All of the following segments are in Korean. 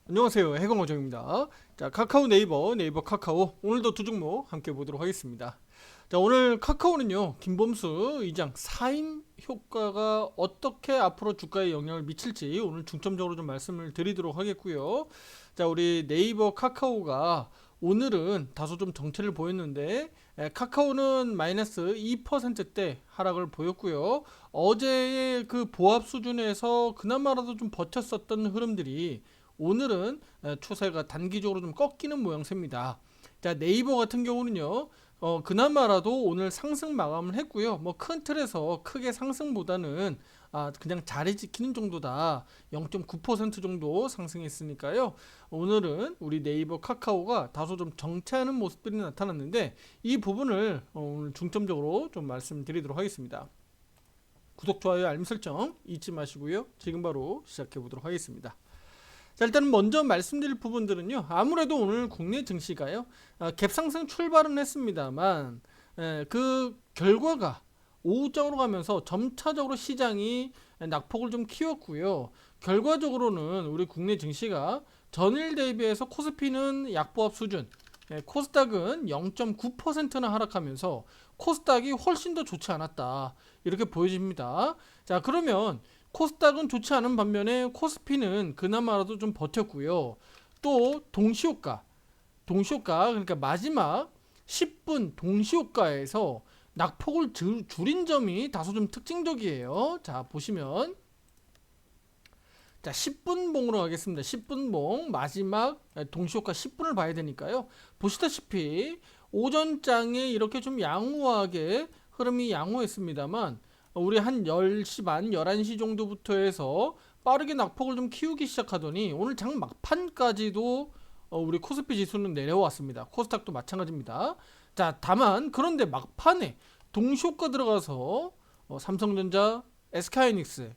안녕하세요, 해공어정입니다. 자, 카카오 네이버 카카오 오늘도 두 종목 함께 보도록 하겠습니다. 자, 오늘 카카오는요 김범수 의장 사임 효과가 어떻게 앞으로 주가에 영향을 미칠지 오늘 중점적으로 좀 말씀을 드리도록 하겠고요. 자, 우리 네이버 카카오가 오늘은 다소 좀 정체를 보였는데 카카오는 마이너스 2%대 하락을 보였고요. 어제의 그 보합 수준에서 그나마라도 좀 버텼었던 흐름들이 오늘은 추세가 단기적으로 좀 꺾이는 모양새입니다. 자, 네이버 같은 경우는요. 그나마라도 오늘 상승 마감을 했고요. 뭐 큰 틀에서 크게 상승보다는 그냥 자리 지키는 정도다. 0.9% 정도 상승했으니까요. 오늘은 우리 네이버 카카오가 다소 좀 정체하는 모습들이 나타났는데 이 부분을 오늘 중점적으로 좀 말씀드리도록 하겠습니다. 구독, 좋아요, 알림 설정 잊지 마시고요. 지금 바로 시작해 보도록 하겠습니다. 자, 일단 먼저 말씀드릴 부분들은요. 아무래도 오늘 국내 증시가요. 갭상승 출발은 했습니다만 그 결과가 오후장으로 가면서 점차적으로 시장이 낙폭을 좀 키웠고요. 결과적으로는 우리 국내 증시가 전일 대비해서 코스피는 약보합 수준, 코스닥은 0.9%나 하락하면서 코스닥이 훨씬 더 좋지 않았다. 이렇게 보여집니다. 자, 그러면 코스닥은 좋지 않은 반면에 코스피는 그나마라도 좀 버텼고요. 또 동시효과 그러니까 마지막 10분 동시효과에서 낙폭을 줄인 점이 다소 좀 특징적이에요. 자, 보시면 자, 10분봉으로 가겠습니다. 10분봉 마지막 동시효과 10분을 봐야 되니까요. 보시다시피 오전장에 이렇게 좀 양호하게 흐름이 양호했습니다만 우리 한 10시 반, 11시 정도부터 해서 빠르게 낙폭을 좀 키우기 시작하더니 오늘 장 막판까지도 우리 코스피 지수는 내려왔습니다. 코스닥도 마찬가지입니다. 자, 다만 그런데 막판에 동시효과 들어가서 삼성전자, SK하이닉스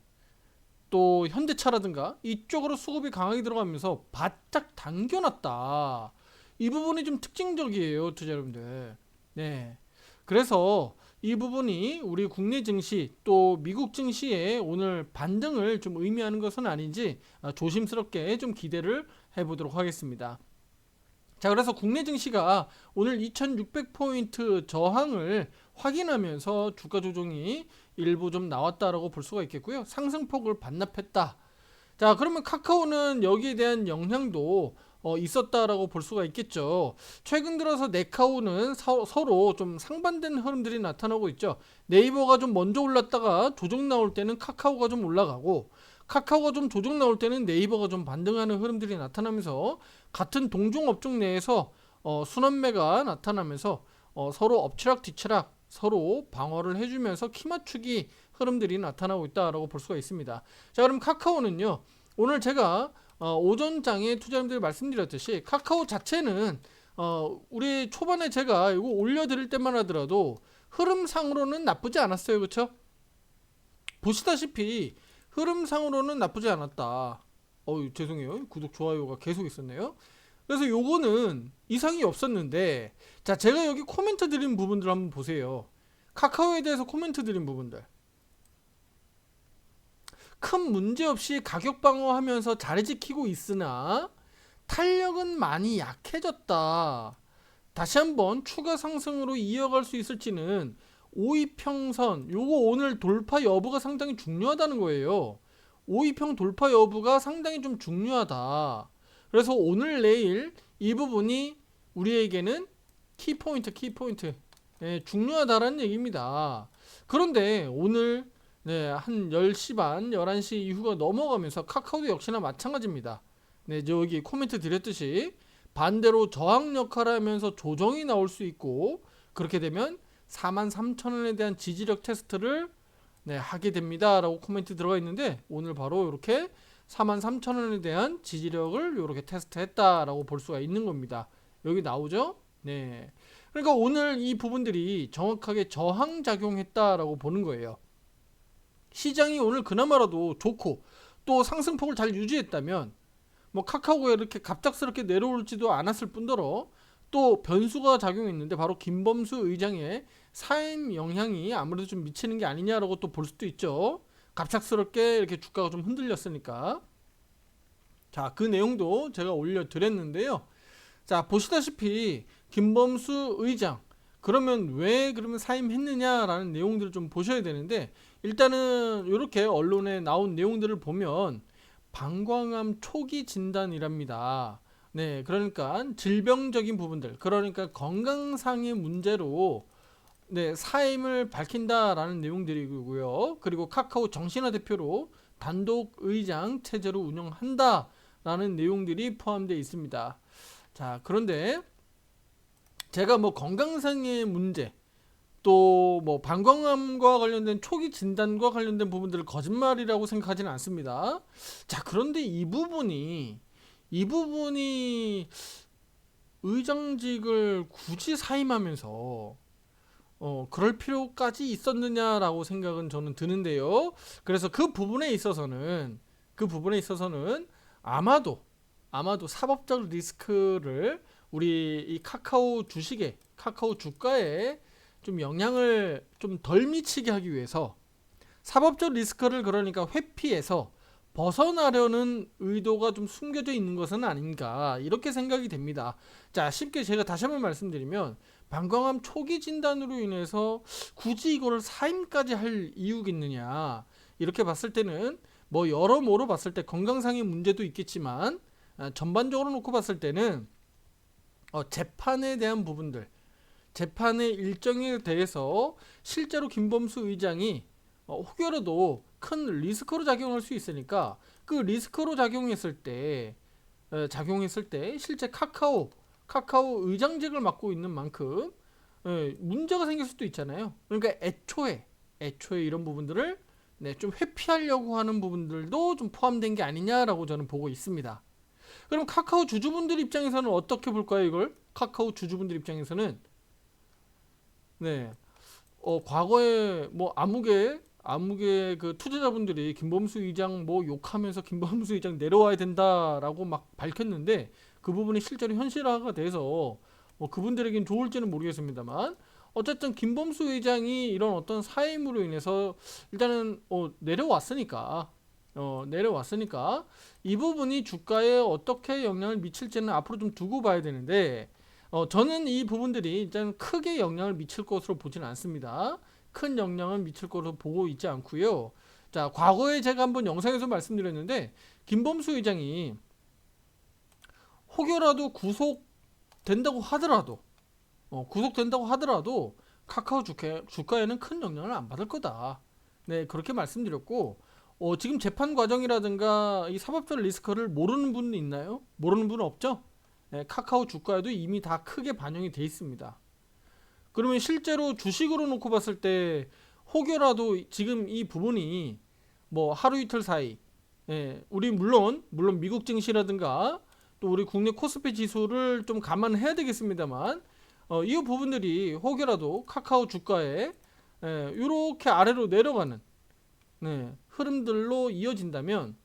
또 현대차라든가 이쪽으로 수급이 강하게 들어가면서 바짝 당겨놨다. 이 부분이 좀 특징적이에요, 투자 여러분들. 네. 그래서 이 부분이 우리 국내 증시 또 미국 증시에 오늘 반등을 좀 의미하는 것은 아닌지 조심스럽게 좀 기대를 해보도록 하겠습니다. 자, 그래서 국내 증시가 오늘 2600포인트 저항을 확인하면서 주가 조정이 일부 좀 나왔다라고 볼 수가 있겠고요. 상승폭을 반납했다. 자, 그러면 카카오는 여기에 대한 영향도 있었다라고 볼 수가 있겠죠. 최근 들어서 네카오는 서로 좀 상반된 흐름들이 나타나고 있죠. 네이버가 좀 먼저 올랐다가 조정 나올 때는 카카오가 좀 올라가고 카카오가 좀 조정 나올 때는 네이버가 좀 반등하는 흐름들이 나타나면서 같은 동종 업종 내에서 순환매가 나타나면서 서로 엎치락 뒤치락 서로 방어를 해주면서 키 맞추기 흐름들이 나타나고 있다라고 볼 수가 있습니다. 자, 그럼 카카오는요. 오늘 제가 오전장에 투자자분들 말씀드렸듯이 카카오 자체는 우리 초반에 제가 이거 올려드릴 때만 하더라도 흐름상으로는 나쁘지 않았어요. 그렇죠? 보시다시피 흐름상으로는 나쁘지 않았다. 죄송해요. 구독, 좋아요가 계속 있었네요. 그래서 요거는 이상이 없었는데, 자, 제가 여기 코멘트 드린 부분들 한번 보세요. 카카오에 대해서 코멘트 드린 부분들. 큰 문제 없이 가격 방어하면서 자리 지키고 있으나 탄력은 많이 약해졌다. 다시 한번 추가 상승으로 이어갈 수 있을지는 5위평선 요거 오늘 돌파 여부가 상당히 중요하다는 거예요. 5위평 돌파 여부가 상당히 좀 중요하다. 그래서 오늘 내일 이 부분이 우리에게는 키포인트 중요하다라는 얘기입니다. 그런데 오늘 한 10시 반, 11시 이후가 넘어가면서 카카오도 역시나 마찬가지입니다. 여기 코멘트 드렸듯이 반대로 저항 역할을 하면서 조정이 나올 수 있고 그렇게 되면 43,000원에 대한 지지력 테스트를 하게 됩니다 라고 코멘트 들어가 있는데 오늘 바로 이렇게 43,000원에 대한 지지력을 이렇게 테스트했다라고 볼 수가 있는 겁니다. 여기 나오죠? 네. 그러니까 오늘 이 부분들이 정확하게 저항 작용했다라고 보는 거예요. 시장이 오늘 그나마라도 좋고 또 상승폭을 잘 유지했다면 뭐 카카오가 이렇게 갑작스럽게 내려올지도 않았을 뿐더러 또 변수가 작용했는데 바로 김범수 의장의 사임 영향이 아무래도 좀 미치는 게 아니냐라고 또 볼 수도 있죠. 갑작스럽게 이렇게 주가가 좀 흔들렸으니까. 자, 그 내용도 제가 올려드렸는데요. 자, 보시다시피 김범수 의장 그러면 왜 그러면 사임했느냐라는 내용들을 좀 보셔야 되는데, 일단은 이렇게 언론에 나온 내용들을 보면 방광암 초기 진단이랍니다. 네, 그러니까 질병적인 부분들, 그러니까 건강상의 문제로 네, 사임을 밝힌다라는 내용들이고요. 그리고 카카오 정신화 대표로 단독 의장 체제로 운영한다라는 내용들이 포함되어 있습니다. 자, 그런데 제가 뭐 건강상의 문제, 또 뭐 방광암과 관련된 초기 진단과 관련된 부분들을 거짓말이라고 생각하지는 않습니다. 자, 그런데 이 부분이 의장직을 굳이 사임하면서 그럴 필요까지 있었느냐라고 생각은 저는 드는데요. 그래서 그 부분에 있어서는 아마도 사법적 리스크를 우리 이 카카오 주가에 좀 영향을 좀 덜 미치게 하기 위해서 사법적 리스크를 그러니까 회피해서 벗어나려는 의도가 좀 숨겨져 있는 것은 아닌가, 이렇게 생각이 됩니다. 자, 쉽게 제가 다시 한번 말씀드리면 방광암 초기 진단으로 인해서 굳이 이거를 사임까지 할 이유가 있느냐, 이렇게 봤을 때는 뭐 여러모로 봤을 때 건강상의 문제도 있겠지만 전반적으로 놓고 봤을 때는 재판에 대한 부분들, 재판의 일정에 대해서 실제로 김범수 의장이 혹여라도 큰 리스크로 작용할 수 있으니까 그 리스크로 작용했을 때 실제 카카오 의장직을 맡고 있는 만큼 문제가 생길 수도 있잖아요. 그러니까 애초에 이런 부분들을 네, 좀 회피하려고 하는 부분들도 좀 포함된 게 아니냐라고 저는 보고 있습니다. 그럼 카카오 주주분들 입장에서는 어떻게 볼까요, 이걸? 카카오 주주분들 입장에서는 네, 과거에 뭐 암흑의 그 투자자분들이 김범수 의장 뭐 욕하면서 김범수 의장 내려와야 된다라고 막 밝혔는데, 그 부분이 실제로 현실화가 돼서 그분들에겐 좋을지는 모르겠습니다만, 어쨌든 김범수 의장이 이런 어떤 사임으로 인해서 일단은 내려왔으니까 이 부분이 주가에 어떻게 영향을 미칠지는 앞으로 좀 두고 봐야 되는데, 저는 이 부분들이 일단 크게 영향을 미칠 것으로 보지는 않습니다. 큰 영향을 미칠 것으로 보고 있지 않고요. 자, 과거에 제가 한번 영상에서 말씀드렸는데 김범수 의장이 혹여라도 구속된다고 하더라도 카카오 주가에는 큰 영향을 안 받을 거다. 네, 그렇게 말씀드렸고, 지금 재판 과정이라든가 이 사법적 리스크를 모르는 분은 있나요? 모르는 분은 없죠? 네, 카카오 주가에도 이미 다 크게 반영이 돼 있습니다. 그러면 실제로 주식으로 놓고 봤을 때 혹여라도 지금 이 부분이 뭐 하루 이틀 사이, 우리 물론 미국 증시라든가 또 우리 국내 코스피 지수를 좀 감안해야 되겠습니다만, 이 부분들이 혹여라도 카카오 주가에 이렇게 아래로 내려가는 흐름들로 이어진다면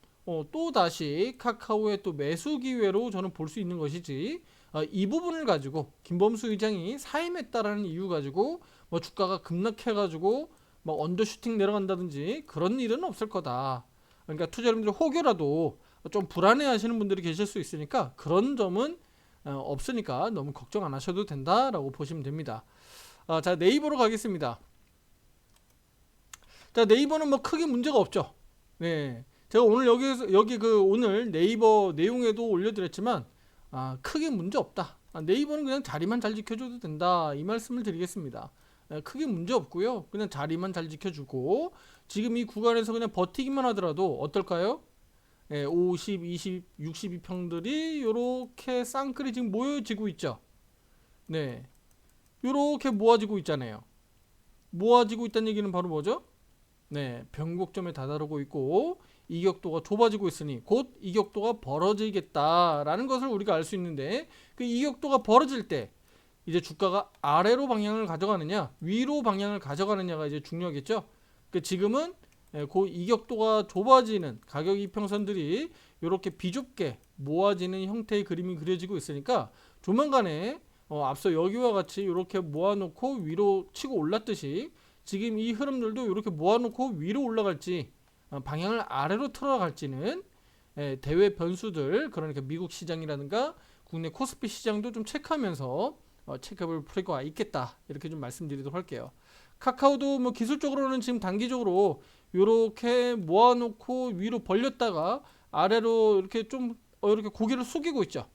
또 다시 카카오의 또 매수 기회로 저는 볼 수 있는 것이지, 이 부분을 가지고 김범수 의장이 사임했다라는 이유 가지고 뭐 주가가 급락해가지고 뭐 언더슈팅 내려간다든지 그런 일은 없을 거다. 그러니까 투자자분들 혹여라도 좀 불안해하시는 분들이 계실 수 있으니까 그런 점은 없으니까 너무 걱정 안 하셔도 된다라고 보시면 됩니다. 자, 네이버로 가겠습니다. 자, 네이버는 뭐 크게 문제가 없죠. 네, 제가 오늘 여기 오늘 네이버 내용에도 올려드렸지만 크게 문제 없다. 네이버는 그냥 자리만 잘 지켜줘도 된다, 이 말씀을 드리겠습니다. 크게 문제 없고요. 그냥 자리만 잘 지켜주고 지금 이 구간에서 그냥 버티기만 하더라도 어떨까요? 50, 20, 62평들이 이렇게 쌍끌이 지금 모여지고 있죠. 네, 이렇게 모아지고 있잖아요. 모아지고 있다는 얘기는 바로 뭐죠? 네, 변곡점에 다다르고 있고 이격도가 좁아지고 있으니 곧 이격도가 벌어지겠다라는 것을 우리가 알 수 있는데, 그 이격도가 벌어질 때 이제 주가가 아래로 방향을 가져가느냐 위로 방향을 가져가느냐가 이제 중요하겠죠. 그 지금은 그 이격도가 좁아지는 가격 이평선들이 이렇게 비좁게 모아지는 형태의 그림이 그려지고 있으니까 조만간에 앞서 여기와 같이 이렇게 모아놓고 위로 치고 올랐듯이 지금 이 흐름들도 이렇게 모아놓고 위로 올라갈지 방향을 아래로 틀어갈지는 대외 변수들, 그러니까 미국 시장이라든가 국내 코스피 시장도 좀 체크하면서 체크해볼 필요가 있겠다, 이렇게 좀 말씀드리도록 할게요. 카카오도 뭐 기술적으로는 지금 단기적으로 이렇게 모아놓고 위로 벌렸다가 아래로 이렇게 좀 이렇게 고개를 숙이고 있죠.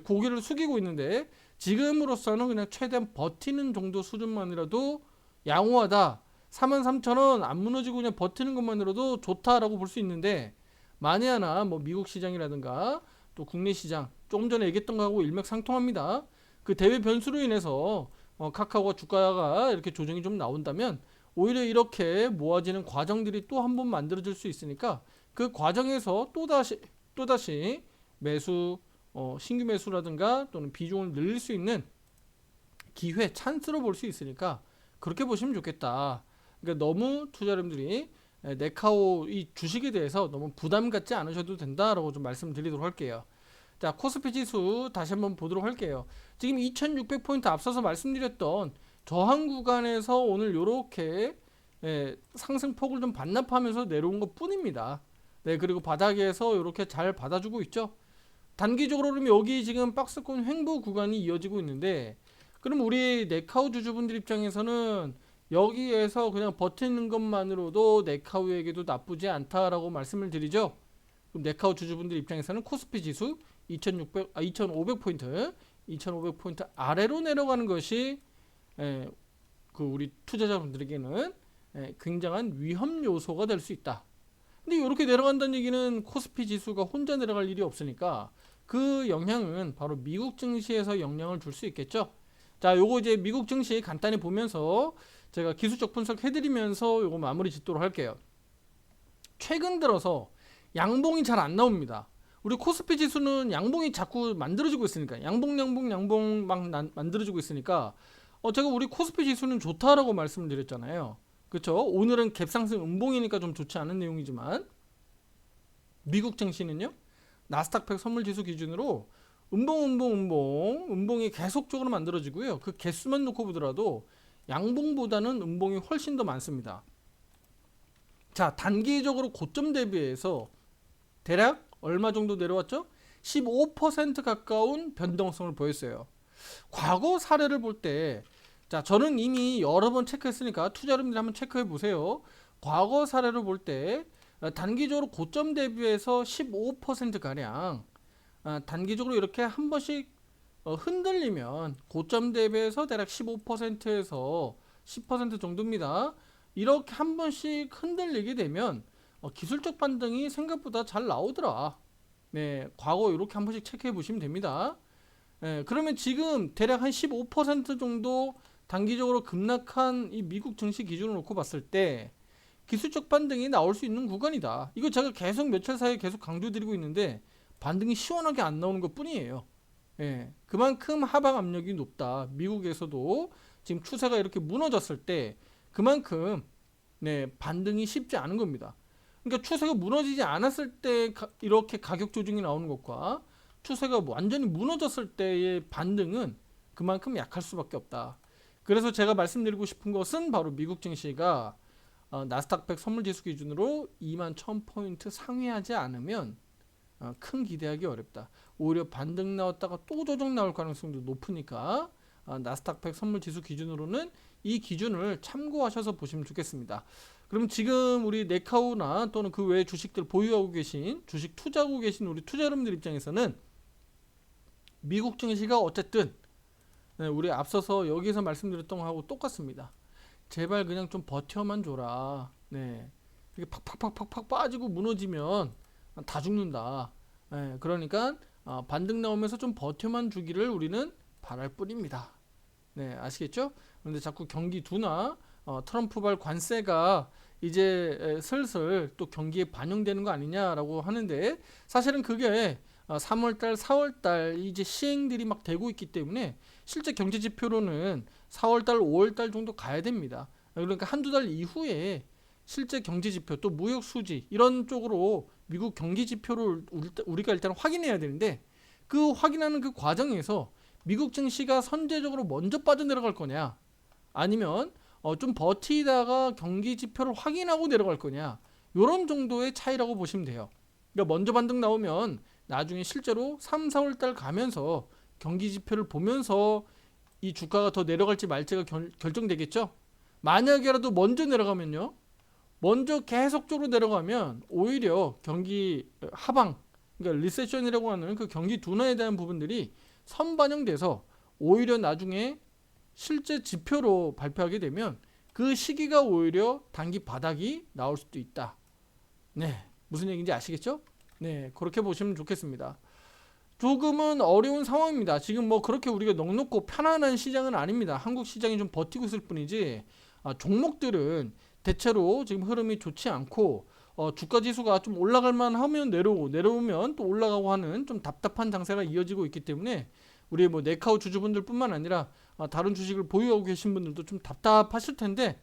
고개를 숙이고 있는데 지금으로서는 그냥 최대한 버티는 정도 수준만이라도 양호하다. 43,000원 안 무너지고 그냥 버티는 것만으로도 좋다라고 볼 수 있는데, 만에 하나 뭐 미국 시장이라든가 또 국내 시장, 조금 전에 얘기했던 거하고 일맥상통합니다. 그 대외 변수로 인해서 카카오가 주가가 이렇게 조정이 좀 나온다면 오히려 이렇게 모아지는 과정들이 또 한 번 만들어질 수 있으니까 그 과정에서 또다시 매수, 신규 매수라든가 또는 비중을 늘릴 수 있는 기회, 찬스로 볼 수 있으니까 그렇게 보시면 좋겠다. 그러니까 너무 투자자분들이 네카오 이 주식에 대해서 너무 부담 갖지 않으셔도 된다라고 좀 말씀드리도록 할게요. 자, 코스피 지수 다시 한번 보도록 할게요. 지금 2600포인트 앞서서 말씀드렸던 저항 구간에서 오늘 이렇게 상승폭을 좀 반납하면서 내려온 것 뿐입니다. 네, 그리고 바닥에서 이렇게 잘 받아주고 있죠. 단기적으로 그러면 여기 지금 박스권 횡보 구간이 이어지고 있는데, 그럼 우리 네카우 주주분들 입장에서는 여기에서 그냥 버티는 것만으로도 네카우에게도 나쁘지 않다라고 말씀을 드리죠. 그럼 네카우 주주분들 입장에서는 코스피 지수 2500포인트 2500포인트 아래로 내려가는 것이 그 우리 투자자분들에게는 굉장한 위험 요소가 될 수 있다. 근데 이렇게 내려간다는 얘기는 코스피 지수가 혼자 내려갈 일이 없으니까 그 영향은 바로 미국 증시에서 영향을 줄 수 있겠죠. 자, 요거 이제 미국 증시 간단히 보면서 제가 기술적 분석 해드리면서 요거 마무리 짓도록 할게요. 최근 들어서 양봉이 잘 안 나옵니다. 우리 코스피 지수는 양봉이 자꾸 만들어지고 있으니까 양봉 막 만들어지고 있으니까 제가 우리 코스피 지수는 좋다라고 말씀드렸잖아요. 그렇죠? 오늘은 갭상승 음봉이니까 좀 좋지 않은 내용이지만 미국 증시는요, 나스닥 100 선물지수 기준으로 음봉이 계속적으로 만들어지고요. 그 개수만 놓고 보더라도 양봉보다는 음봉이 훨씬 더 많습니다. 자, 단기적으로 고점 대비해서 대략 얼마 정도 내려왔죠? 15% 가까운 변동성을 보였어요. 과거 사례를 볼 때, 자, 저는 이미 여러 번 체크했으니까 투자자분들 한번 체크해 보세요. 과거 사례를 볼 때 단기적으로 고점 대비해서 15% 가량 단기적으로 이렇게 한 번씩 흔들리면 고점 대비해서 대략 15%에서 10% 정도입니다. 이렇게 한 번씩 흔들리게 되면 기술적 반등이 생각보다 잘 나오더라. 네, 과거 이렇게 한 번씩 체크해 보시면 됩니다. 네, 그러면 지금 대략 한 15% 정도 단기적으로 급락한 이 미국 증시 기준으로 놓고 봤을 때 기술적 반등이 나올 수 있는 구간이다. 이거 제가 계속 며칠 사이에 계속 강조드리고 있는데 반등이 시원하게 안 나오는 것 뿐이에요. 예, 그만큼 하방 압력이 높다. 미국에서도 지금 추세가 이렇게 무너졌을 때 그만큼 반등이 쉽지 않은 겁니다. 그러니까 추세가 무너지지 않았을 때 이렇게 가격 조정이 나오는 것과 추세가 완전히 무너졌을 때의 반등은 그만큼 약할 수밖에 없다. 그래서 제가 말씀드리고 싶은 것은 바로 미국 증시가 나스닥 100 선물지수 기준으로 21,000포인트 상회하지 않으면 큰 기대하기 어렵다. 오히려 반등 나왔다가 또 조정 나올 가능성도 높으니까 나스닥 100 선물지수 기준으로는 이 기준을 참고하셔서 보시면 좋겠습니다. 그럼 지금 우리 네카우나 또는 그 외의 주식들 보유하고 계신, 주식 투자하고 계신 우리 투자 여러분들 입장에서는 미국 증시가 어쨌든 우리 앞서서 여기서 말씀드렸던 거하고 똑같습니다. 제발 그냥 좀 버텨만 줘라. 네, 이게 팍팍팍팍 빠지고 무너지면 다 죽는다. 네, 그러니까 반등 나오면서 좀 버텨만 주기를 우리는 바랄 뿐입니다. 네, 아시겠죠? 그런데 자꾸 경기 둔화, 트럼프발 관세가 이제 슬슬 또 경기에 반영되는 거 아니냐라고 하는데, 사실은 그게 3월달, 4월달 이제 시행들이 막 되고 있기 때문에 실제 경제 지표로는 4월달, 5월달 정도 가야 됩니다. 그러니까 한두 달 이후에 실제 경제 지표 또 무역 수지 이런 쪽으로 미국 경기 지표를 우리가 일단 확인해야 되는데, 그 확인하는 그 과정에서 미국 증시가 선제적으로 먼저 빠져내려갈 거냐, 아니면 좀 버티다가 경기 지표를 확인하고 내려갈 거냐, 이런 정도의 차이라고 보시면 돼요. 그러니까 먼저 반등 나오면 나중에 실제로 3, 4월 달 가면서 경기 지표를 보면서 이 주가가 더 내려갈지 말지가 결정되겠죠. 만약에라도 먼저 내려가면요. 먼저 계속적으로 내려가면 오히려 경기 하방, 그러니까 리세션이라고 하는 그 경기 둔화에 대한 부분들이 선반영돼서 오히려 나중에 실제 지표로 발표하게 되면 그 시기가 오히려 단기 바닥이 나올 수도 있다. 네, 무슨 얘기인지 아시겠죠? 네, 그렇게 보시면 좋겠습니다. 조금은 어려운 상황입니다. 지금 뭐 그렇게 우리가 넉넉고 편안한 시장은 아닙니다. 한국 시장이 좀 버티고 있을 뿐이지 종목들은 대체로 지금 흐름이 좋지 않고 주가 지수가 좀 올라갈 만하면 내려오고 내려오면 또 올라가고 하는 좀 답답한 장세가 이어지고 있기 때문에 우리 뭐 네카우 주주분들뿐만 아니라 다른 주식을 보유하고 계신 분들도 좀 답답하실 텐데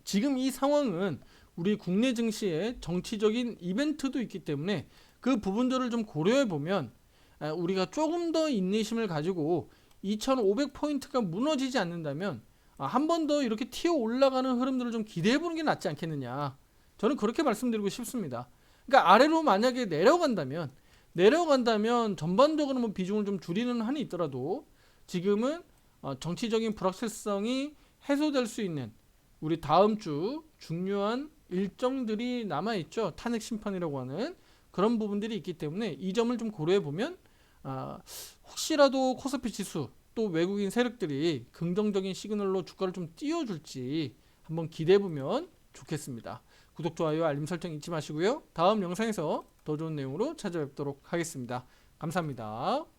지금 이 상황은 우리 국내 증시에 정치적인 이벤트도 있기 때문에 그 부분들을 좀 고려해 보면 우리가 조금 더 인내심을 가지고 2500포인트가 무너지지 않는다면 한 번 더 이렇게 튀어 올라가는 흐름들을 좀 기대해 보는 게 낫지 않겠느냐. 저는 그렇게 말씀드리고 싶습니다. 그러니까 아래로 만약에 내려간다면 전반적으로 뭐 비중을 좀 줄이는 한이 있더라도 지금은 정치적인 불확실성이 해소될 수 있는 우리 다음 주 중요한 일정들이 남아있죠. 탄핵 심판이라고 하는 그런 부분들이 있기 때문에 이 점을 좀 고려해 보면 혹시라도 코스피 지수 또 외국인 세력들이 긍정적인 시그널로 주가를 좀 띄워줄지 한번 기대해 보면 좋겠습니다. 구독, 좋아요, 알림 설정 잊지 마시고요. 다음 영상에서 더 좋은 내용으로 찾아뵙도록 하겠습니다. 감사합니다.